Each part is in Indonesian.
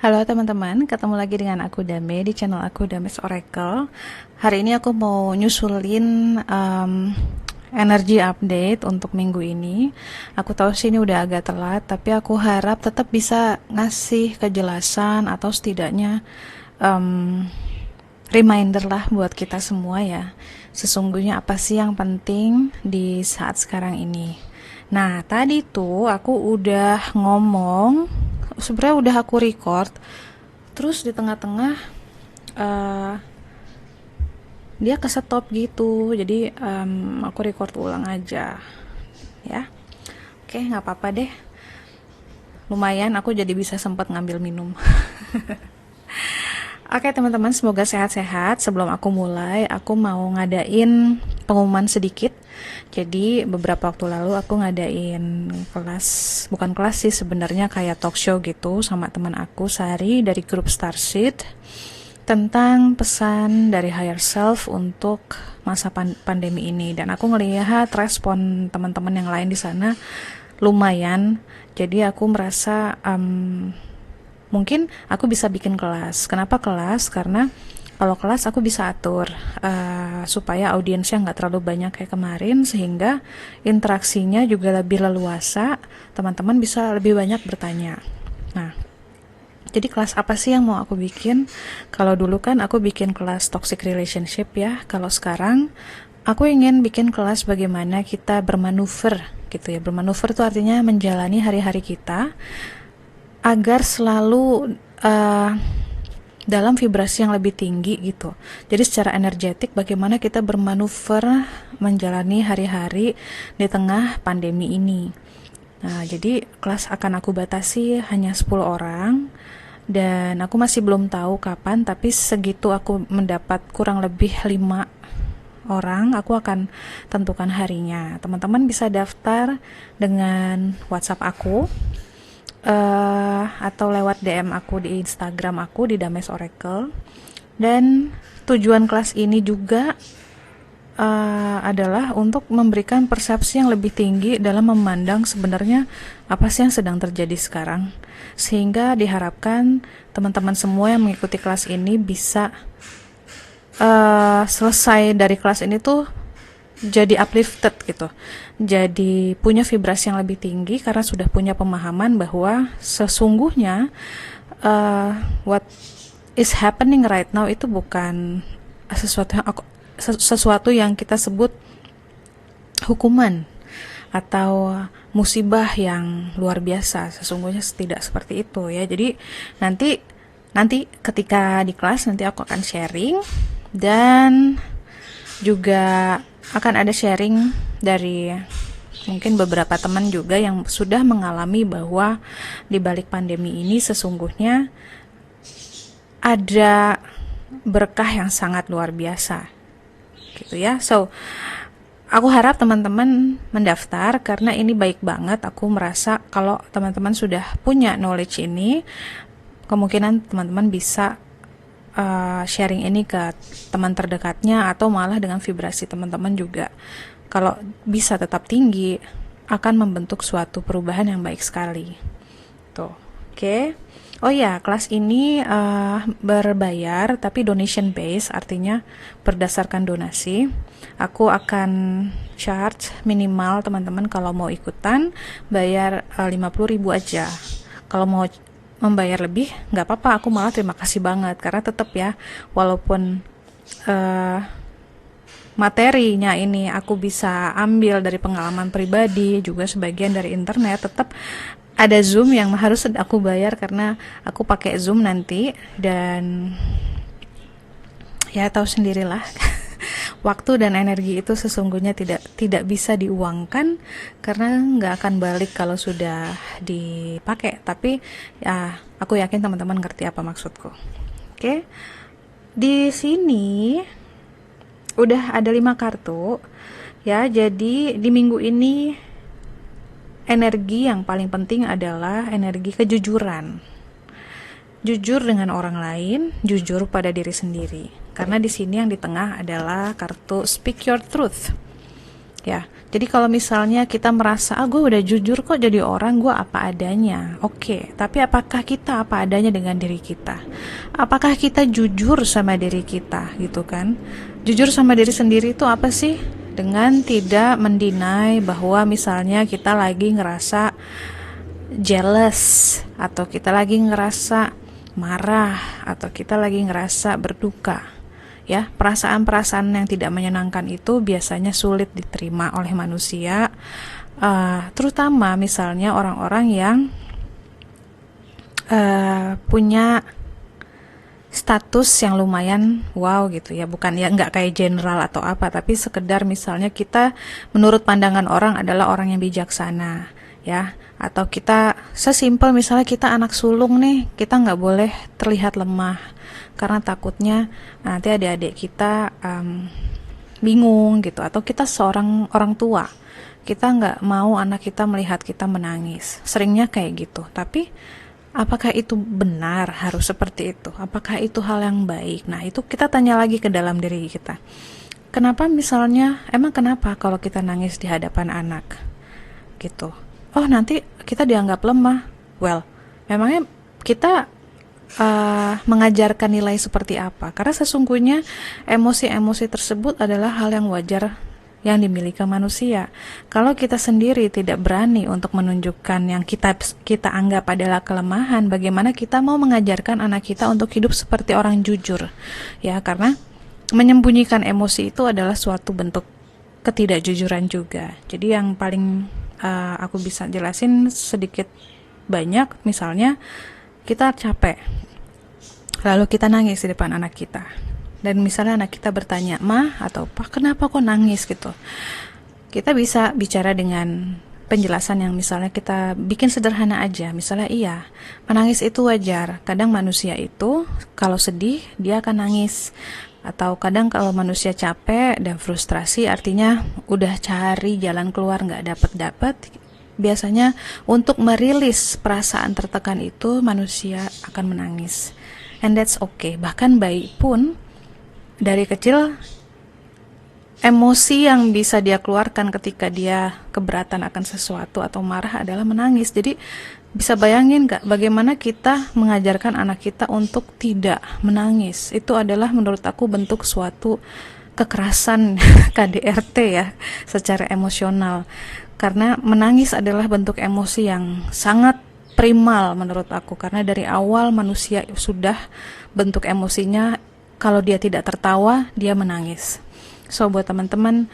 Halo teman-teman, ketemu lagi dengan aku Dame di channel aku Dames Oracle. Hari ini aku mau nyusulin energy update untuk minggu ini. Aku tahu sih ini udah agak telat, tapi aku harap tetap bisa ngasih kejelasan atau setidaknya em, reminder lah buat kita semua ya. Sesungguhnya apa sih yang penting di saat sekarang ini. Nah, tadi tuh aku udah ngomong, sebenarnya udah aku record, terus di tengah-tengah eh, dia kesetop gitu, jadi aku record ulang aja ya. Oke, nggak apa-apa deh, lumayan aku jadi bisa sempat ngambil minum. Oke teman-teman, semoga sehat-sehat. Sebelum aku mulai, aku mau ngadain pengumuman sedikit. Jadi beberapa waktu lalu aku ngadain kelas, bukan kelas sih sebenarnya, kayak talk show gitu sama teman aku Sari dari grup Starseed tentang pesan dari higher self untuk masa pandemi ini. Dan aku ngelihat respon teman-teman yang lain di sana lumayan. Jadi aku merasa mungkin aku bisa bikin kelas. Kenapa kelas? Karena kalau kelas aku bisa atur supaya audiensnya nggak terlalu banyak kayak kemarin, sehingga interaksinya juga lebih leluasa, teman-teman bisa lebih banyak bertanya. Nah, jadi kelas apa sih yang mau aku bikin? Kalau dulu kan aku bikin kelas toxic relationship ya. Kalau sekarang aku ingin bikin kelas bagaimana kita bermanuver gitu ya. Bermanuver itu artinya menjalani hari-hari kita agar selalu dalam vibrasi yang lebih tinggi gitu. Jadi secara energetik bagaimana kita bermanuver menjalani hari-hari di tengah pandemi ini. Nah, jadi kelas akan aku batasi hanya 10 orang dan aku masih belum tahu kapan, tapi segitu aku mendapat kurang lebih 5 orang, aku akan tentukan harinya. Teman-teman bisa daftar dengan WhatsApp aku atau lewat DM aku di Instagram aku di Dames Oracle. Dan tujuan kelas ini juga adalah untuk memberikan persepsi yang lebih tinggi dalam memandang sebenarnya apa sih yang sedang terjadi sekarang, sehingga diharapkan teman-teman semua yang mengikuti kelas ini bisa selesai dari kelas ini tuh jadi uplifted gitu, jadi punya vibrasi yang lebih tinggi karena sudah punya pemahaman bahwa sesungguhnya what is happening right now itu bukan sesuatu yang kita sebut hukuman atau musibah yang luar biasa. Sesungguhnya tidak seperti itu ya. Jadi nanti nanti ketika di kelas nanti aku akan sharing, dan juga akan ada sharing dari mungkin beberapa teman juga yang sudah mengalami bahwa di balik pandemi ini sesungguhnya ada berkah yang sangat luar biasa gitu ya. So aku harap teman-teman mendaftar karena ini baik banget. Aku merasa kalau teman-teman sudah punya knowledge ini, kemungkinan teman-teman bisa sharing ini ke teman terdekatnya, atau malah dengan vibrasi teman-teman juga kalau bisa tetap tinggi akan membentuk suatu perubahan yang baik sekali tuh. Oke. Oh ya, kelas ini berbayar tapi donation based, artinya berdasarkan donasi. Aku akan charge minimal teman-teman kalau mau ikutan bayar 50.000 aja. Kalau mau membayar lebih nggak apa-apa, aku malah terima kasih banget karena tetap ya, walaupun materinya ini aku bisa ambil dari pengalaman pribadi juga sebagian dari internet, tetap ada Zoom yang harus aku bayar karena aku pakai Zoom nanti. Dan ya tahu sendirilah waktu dan energi itu sesungguhnya tidak bisa diuangkan karena nggak akan balik kalau sudah dipakai. Tapi ya aku yakin teman-teman ngerti apa maksudku. Oke, di sini udah ada 5 kartu ya. Jadi di minggu ini energi yang paling penting adalah energi kejujuran. Jujur dengan orang lain, jujur pada diri sendiri. Karena di sini yang di tengah adalah kartu Speak Your Truth. ya. Jadi kalau misalnya kita merasa gue udah jujur kok jadi orang, gue apa adanya, oke. Tapi apakah kita apa adanya dengan diri kita? Apakah kita jujur sama diri kita gitu kan? Jujur sama diri sendiri itu apa sih? Dengan tidak mendinai bahwa misalnya kita lagi ngerasa jealous, atau kita lagi ngerasa marah, atau kita lagi ngerasa berduka. Ya, perasaan-perasaan yang tidak menyenangkan itu biasanya sulit diterima oleh manusia, terutama misalnya orang-orang yang punya status yang lumayan wow gitu ya, bukan ya nggak kayak general atau apa, tapi sekedar misalnya kita menurut pandangan orang adalah orang yang bijaksana, ya. Atau kita sesimpel misalnya kita anak sulung nih, kita nggak boleh terlihat lemah karena takutnya nanti adik-adik kita bingung gitu. Atau kita seorang orang tua, kita nggak mau anak kita melihat kita menangis, seringnya kayak gitu. Tapi apakah itu benar harus seperti itu? Apakah itu hal yang baik? Nah, itu kita tanya lagi ke dalam diri kita. Kenapa misalnya, emang kenapa kalau kita nangis di hadapan anak gitu? Oh, nanti kita dianggap lemah. Well, memangnya kita mengajarkan nilai seperti apa? Karena sesungguhnya emosi-emosi tersebut adalah hal yang wajar yang dimiliki manusia. Kalau kita sendiri tidak berani untuk menunjukkan yang kita anggap adalah kelemahan, bagaimana kita mau mengajarkan anak kita untuk hidup seperti orang jujur? Ya, karena menyembunyikan emosi itu adalah suatu bentuk ketidakjujuran juga. Jadi yang paling aku bisa jelasin sedikit banyak, misalnya kita capek, lalu kita nangis di depan anak kita, dan misalnya anak kita bertanya, "Ma," atau "Pa, kenapa kok nangis?" gitu. Kita bisa bicara dengan penjelasan yang misalnya kita bikin sederhana aja. Misalnya, iya, menangis itu wajar. Kadang manusia itu kalau sedih dia akan nangis. Atau kadang kalau manusia capek dan frustrasi, artinya udah cari jalan keluar nggak dapet-dapet, biasanya untuk merilis perasaan tertekan itu manusia akan menangis. And that's okay. Bahkan bayi pun dari kecil emosi yang bisa dia keluarkan ketika dia keberatan akan sesuatu atau marah adalah menangis. Jadi bisa bayangin gak bagaimana kita mengajarkan anak kita untuk tidak menangis? Itu adalah menurut aku bentuk suatu kekerasan KDRT ya, secara emosional. Karena menangis adalah bentuk emosi yang sangat primal menurut aku. Karena dari awal manusia sudah bentuk emosinya, kalau dia tidak tertawa, dia menangis. So buat teman-teman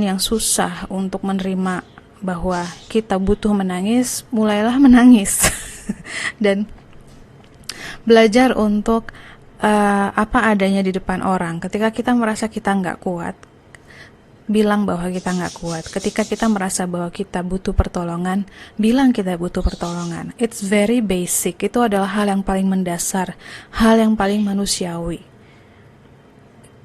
yang susah untuk menerima bahwa kita butuh menangis, mulailah menangis. Dan belajar untuk apa adanya di depan orang. Ketika kita merasa kita nggak kuat, bilang bahwa kita nggak kuat. Ketika kita merasa bahwa kita butuh pertolongan, bilang kita butuh pertolongan. It's very basic. Itu adalah hal yang paling mendasar, hal yang paling manusiawi.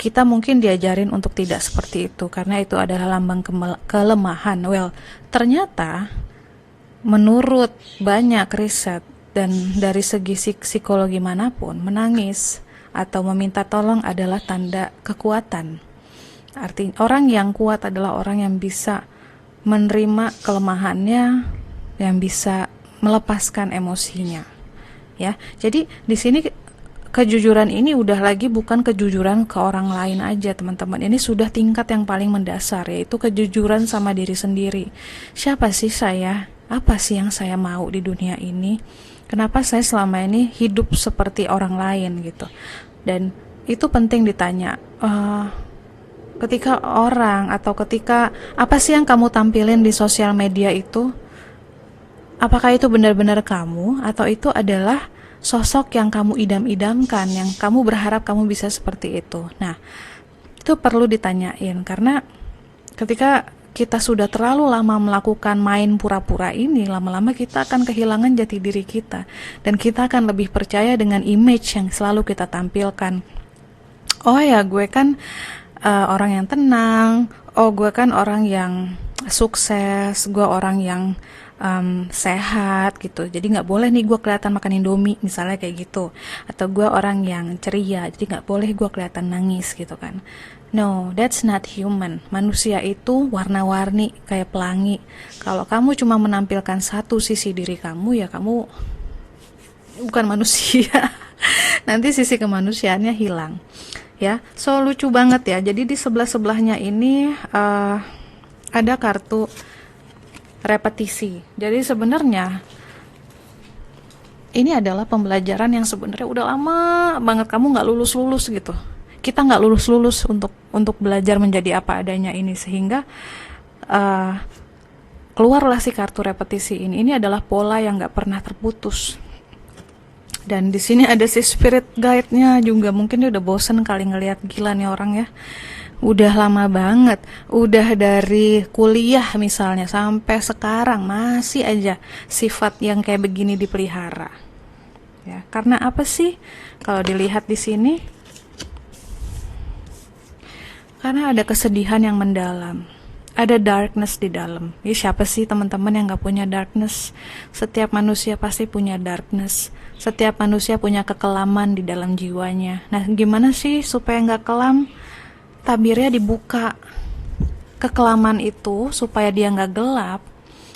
Kita mungkin diajarin untuk tidak seperti itu karena itu adalah lambang kelemahan. Well, ternyata menurut banyak riset dan dari segi psikologi manapun, menangis atau meminta tolong adalah tanda kekuatan. Artinya orang yang kuat adalah orang yang bisa menerima kelemahannya, yang bisa melepaskan emosinya. Ya, jadi di sini kejujuran ini udah lagi bukan kejujuran ke orang lain aja, teman-teman. Ini sudah tingkat yang paling mendasar, yaitu kejujuran sama diri sendiri. Siapa sih saya? Apa sih yang saya mau di dunia ini? Kenapa saya selama ini hidup seperti orang lain gitu? Dan itu penting ditanya. Ketika orang atau ketika apa sih yang kamu tampilin di sosial media itu? Apakah itu benar-benar kamu atau itu adalah sosok yang kamu idam-idamkan, yang kamu berharap kamu bisa seperti itu? Nah, itu perlu ditanyain, karena ketika kita sudah terlalu lama melakukan main pura-pura ini, lama-lama kita akan kehilangan jati diri kita, dan kita akan lebih percaya dengan image yang selalu kita tampilkan. Oh ya, gue kan orang yang tenang, oh gue kan orang yang sukses, gue orang yang sehat gitu. Jadi nggak boleh nih gue kelihatan makan Indomie misalnya kayak gitu. Atau gue orang yang ceria, jadi nggak boleh gue kelihatan nangis gitu kan. No, that's not human. Manusia itu warna-warni kayak pelangi. Kalau kamu cuma menampilkan satu sisi diri kamu, ya kamu bukan manusia. Nanti sisi kemanusiaannya hilang. Ya, so lucu banget ya. Jadi di sebelah-sebelahnya ini ada kartu repetisi. Jadi sebenarnya ini adalah pembelajaran yang sebenarnya udah lama banget kamu nggak lulus-lulus gitu. Kita nggak lulus-lulus untuk belajar menjadi apa adanya ini, sehingga uh, keluarlah si kartu repetisi ini. Ini adalah pola yang nggak pernah terputus. Dan di sini ada si spirit guide-nya juga. Mungkin dia udah bosen kali ngelihat, gila nih orang ya. Udah lama banget, udah dari kuliah misalnya sampai sekarang masih aja sifat yang kayak begini dipelihara. Ya, karena apa sih? Kalau dilihat di sini, karena ada kesedihan yang mendalam. Ada darkness di dalam. Ya, siapa sih teman-teman yang gak punya darkness? Setiap manusia pasti punya darkness. Setiap manusia punya kekelaman di dalam jiwanya. Nah, gimana sih supaya gak kelam? Tabirnya dibuka. Kekelaman itu supaya dia gak gelap,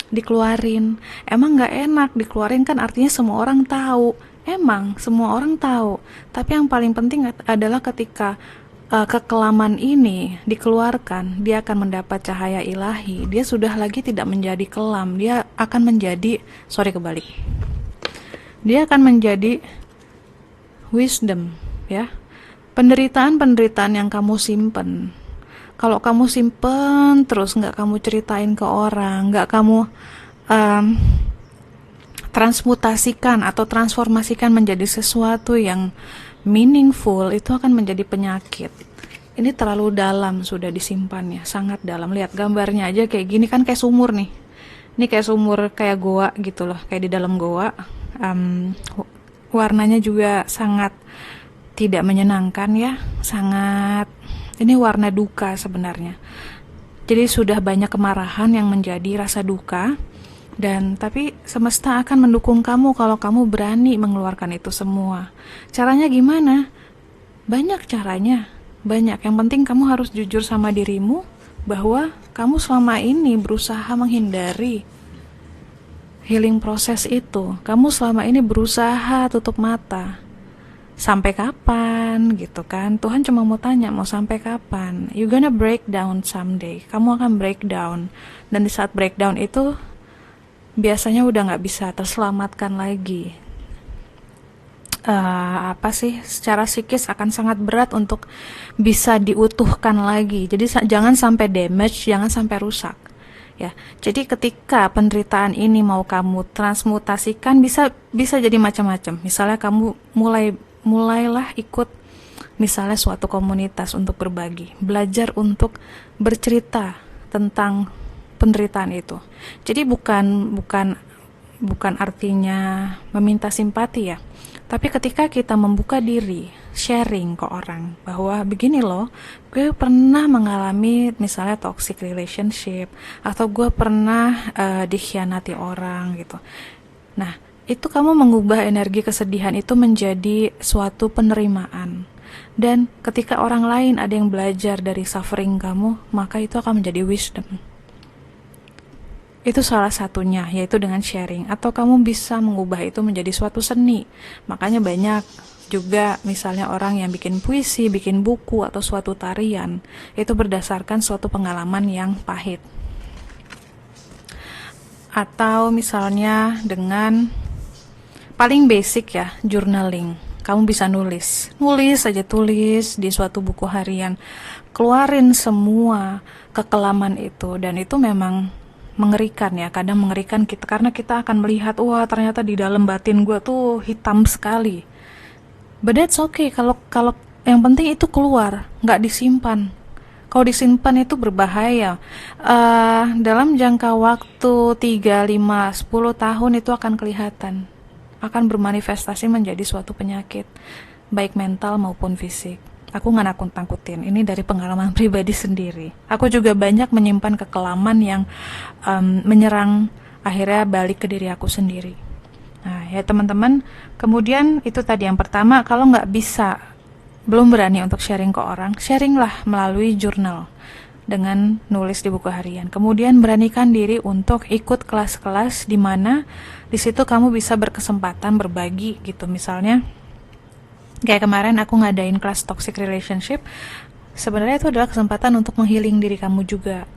dikeluarin. Emang gak enak dikeluarin kan, artinya semua orang tahu. Emang semua orang tahu. Tapi yang paling penting adalah ketika kekelaman ini dikeluarkan, dia akan mendapat cahaya ilahi. Dia sudah lagi tidak menjadi kelam, dia akan menjadi, kebalik. Dia akan menjadi wisdom, ya. Penderitaan-penderitaan yang kamu simpen, kalau kamu simpen terus, nggak kamu ceritain ke orang, nggak kamu transmutasikan atau transformasikan menjadi sesuatu yang meaningful, itu akan menjadi penyakit. Ini terlalu dalam sudah disimpannya, sangat dalam. Lihat gambarnya aja kayak gini kan, kayak sumur nih. Ini kayak sumur, kayak goa gitu loh, kayak di dalam goa. Warnanya juga sangat tidak menyenangkan ya, sangat. Ini warna duka sebenarnya. Jadi sudah banyak kemarahan yang menjadi rasa duka. Dan tapi semesta akan mendukung kamu kalau kamu berani mengeluarkan itu semua. Caranya gimana? Banyak caranya, banyak. Yang penting kamu harus jujur sama dirimu bahwa kamu selama ini berusaha menghindari healing proses itu. Kamu selama ini berusaha tutup mata. Sampai kapan gitu kan? Tuhan cuma mau tanya, mau sampai kapan? You gonna break down someday. Kamu akan breakdown. Dan di saat breakdown itu biasanya udah nggak bisa terselamatkan lagi. Secara psikis akan sangat berat untuk bisa diutuhkan lagi. Jadi jangan sampai damage, jangan sampai rusak. Ya, jadi ketika penderitaan ini mau kamu transmutasikan, bisa jadi macam-macam. Misalnya kamu mulailah ikut misalnya suatu komunitas untuk berbagi, belajar untuk bercerita tentang penderitaan itu. Jadi bukan artinya meminta simpati ya. Tapi ketika kita membuka diri, sharing ke orang bahwa begini loh, gue pernah mengalami misalnya toxic relationship, atau gue pernah dikhianati orang gitu. Nah, itu kamu mengubah energi kesedihan itu menjadi suatu penerimaan. Dan ketika orang lain ada yang belajar dari suffering kamu, maka itu akan menjadi wisdom. Itu salah satunya, yaitu dengan sharing. Atau kamu bisa mengubah itu menjadi suatu seni. Makanya banyak juga misalnya orang yang bikin puisi, bikin buku, atau suatu tarian. Itu berdasarkan suatu pengalaman yang pahit. Atau misalnya dengan paling basic ya, journaling. Kamu bisa nulis aja, tulis di suatu buku harian. Keluarin semua kekelaman itu. Dan itu memang mengerikan ya, kadang mengerikan kita karena kita akan melihat, wah ternyata di dalam batin gue tuh hitam sekali. But that's okay, kalau yang penting itu keluar, nggak disimpan. Kalau disimpan itu berbahaya. Dalam jangka waktu 3, 5, 10 tahun itu akan kelihatan, akan bermanifestasi menjadi suatu penyakit, baik mental maupun fisik. Aku nggak nakut-nakutin, ini dari pengalaman pribadi sendiri. Aku juga banyak menyimpan kekelaman yang menyerang akhirnya balik ke diri aku sendiri. Nah ya teman-teman, kemudian itu tadi yang pertama, kalau nggak bisa, belum berani untuk sharing ke orang, sharinglah melalui jurnal dengan nulis di buku harian. Kemudian beranikan diri untuk ikut kelas-kelas di mana di situ kamu bisa berkesempatan berbagi gitu. Misalnya kayak kemarin aku ngadain kelas toxic relationship. Sebenarnya itu adalah kesempatan untuk menghealing diri kamu juga.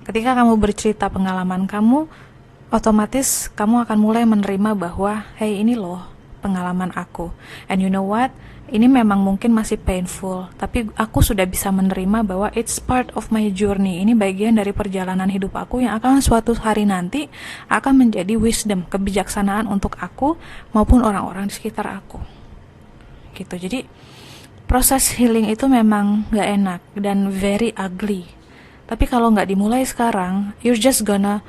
Ketika kamu bercerita pengalaman kamu, otomatis kamu akan mulai menerima bahwa hey, ini loh pengalaman aku, and you know what, ini memang mungkin masih painful, tapi aku sudah bisa menerima bahwa it's part of my journey. Ini bagian dari perjalanan hidup aku yang akan suatu hari nanti akan menjadi wisdom, kebijaksanaan untuk aku maupun orang-orang di sekitar aku gitu. Jadi proses healing itu memang gak enak dan very ugly, tapi kalau gak dimulai sekarang, you're just gonna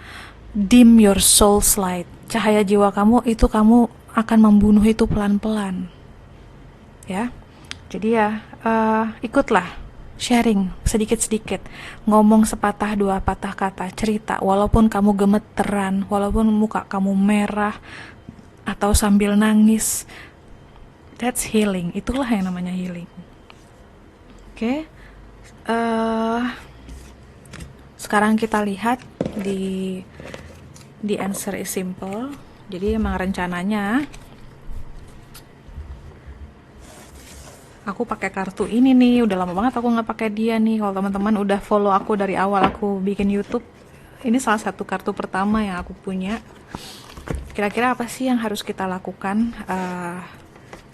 dim your soul's light. Cahaya jiwa kamu itu kamu akan membunuh itu pelan-pelan. Ya. Jadi ya, ikutlah sharing sedikit-sedikit. Ngomong sepatah dua patah kata, cerita walaupun kamu gemeteran, walaupun muka kamu merah atau sambil nangis. That's healing. Itulah yang namanya healing. Oke. Sekarang kita lihat di The answer is simple. Jadi emang rencananya aku pakai kartu ini nih. Udah lama banget aku nggak pakai dia nih. Kalau teman-teman udah follow aku dari awal aku bikin YouTube, ini salah satu kartu pertama yang aku punya. Kira-kira apa sih yang harus kita lakukan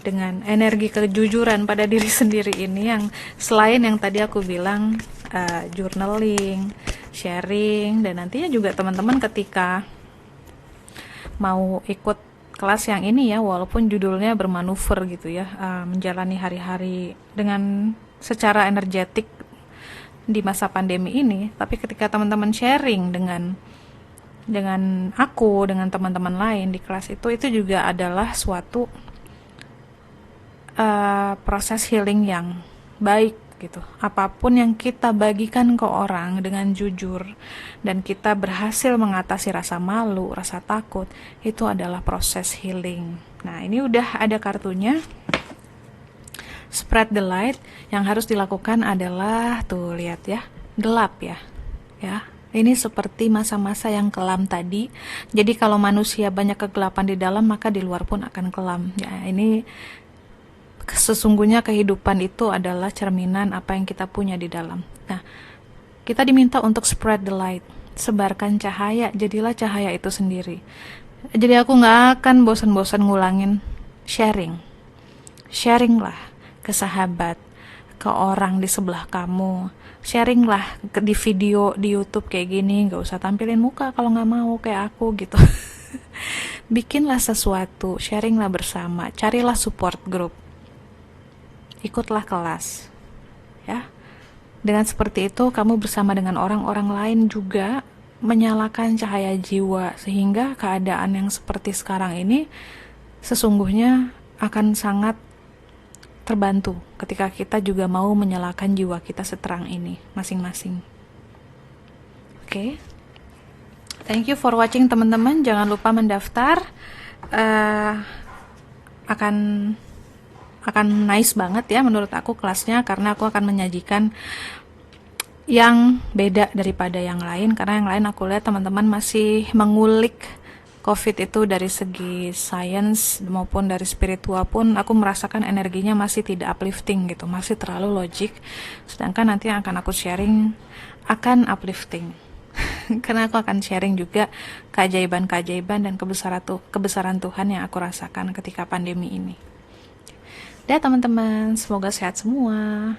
dengan energi kejujuran pada diri sendiri ini, yang selain yang tadi aku bilang journaling, sharing, dan nantinya juga teman-teman ketika mau ikut kelas yang ini ya, walaupun judulnya bermanuver gitu ya, menjalani hari-hari dengan secara energetik di masa pandemi ini, tapi ketika teman-teman sharing dengan aku, dengan teman-teman lain di kelas itu juga adalah suatu proses healing yang baik gitu. Apapun yang kita bagikan ke orang dengan jujur dan kita berhasil mengatasi rasa malu, rasa takut, itu adalah proses healing. Nah, ini udah ada kartunya. Spread the light. Yang harus dilakukan adalah tuh lihat ya, gelap ya. Ya. Ini seperti masa-masa yang kelam tadi. Jadi kalau manusia banyak kegelapan di dalam, maka di luar pun akan kelam. Ya, ini sesungguhnya kehidupan itu adalah cerminan apa yang kita punya di dalam. Nah, kita diminta untuk spread the light, sebarkan cahaya, jadilah cahaya itu sendiri. Jadi aku gak akan bosan-bosan ngulangin sharinglah ke sahabat, ke orang di sebelah kamu, sharinglah di video di YouTube kayak gini. Gak usah tampilin muka kalau gak mau kayak aku gitu. Bikinlah sesuatu, sharinglah bersama, carilah support group, ikutlah kelas ya. Dengan seperti itu kamu bersama dengan orang-orang lain juga menyalakan cahaya jiwa, sehingga keadaan yang seperti sekarang ini sesungguhnya akan sangat terbantu ketika kita juga mau menyalakan jiwa kita seterang ini masing-masing. Oke. Thank you for watching teman-teman. Jangan lupa mendaftar. Akan nice banget ya menurut aku kelasnya, karena aku akan menyajikan yang beda daripada yang lain, karena yang lain aku lihat teman-teman masih mengulik COVID itu dari segi sains maupun dari spiritual pun aku merasakan energinya masih tidak uplifting gitu, masih terlalu logik. Sedangkan nanti yang akan aku sharing akan uplifting. Karena aku akan sharing juga keajaiban-keajaiban dan kebesaran Tuhan yang aku rasakan ketika pandemi ini. Dah teman-teman, semoga sehat semua.